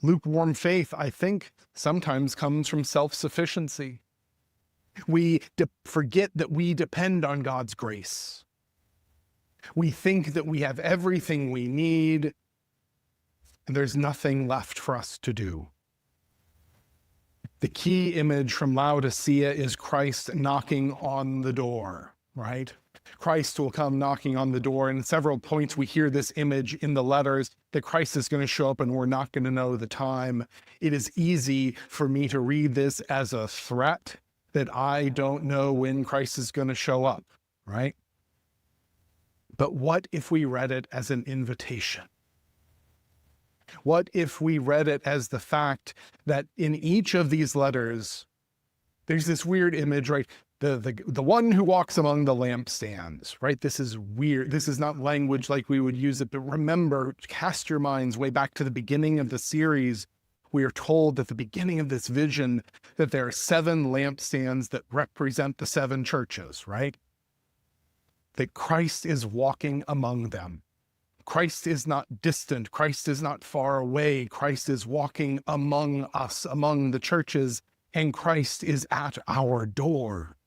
Lukewarm faith, I think, sometimes comes from self-sufficiency. We forget that we depend on God's grace. We think that we have everything we need, and there's nothing left for us to do. The key image from Laodicea is Christ knocking on the door, right? Christ will come knocking on the door, and at several points we hear this image in the letters that Christ is going to show up and we're not going to know the time. It is easy for me to read this as a threat that I don't know when Christ is going to show up, right? But what if we read it as an invitation? What if we read it as the fact that in each of these letters, there's this weird image, right? The one who walks among the lampstands, right? This is weird. This is not language like we would use it, but remember, cast your minds way back to the beginning of the series. We are told at the beginning of this vision that there are 7 lampstands that represent the 7 churches, right? That Christ is walking among them. Christ is not distant. Christ is not far away. Christ is walking among us, among the churches, and Christ is at our door,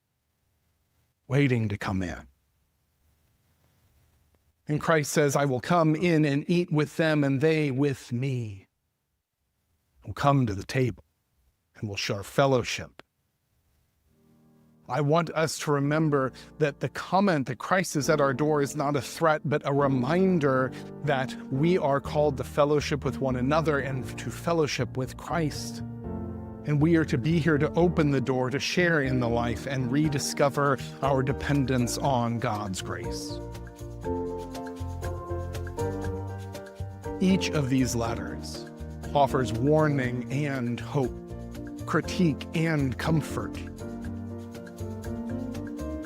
waiting to come in. And Christ says, I will come in and eat with them, and they with me. We'll come to the table, and we'll share fellowship. I want us to remember that the comment that Christ is at our door is not a threat, but a reminder that we are called to fellowship with one another and to fellowship with Christ. And we are to be here to open the door, to share in the life, and rediscover our dependence on God's grace. Each of these letters offers warning and hope, critique and comfort.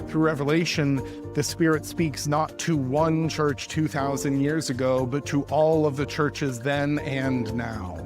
Through Revelation, the Spirit speaks not to one church 2,000 years ago, but to all of the churches then and now,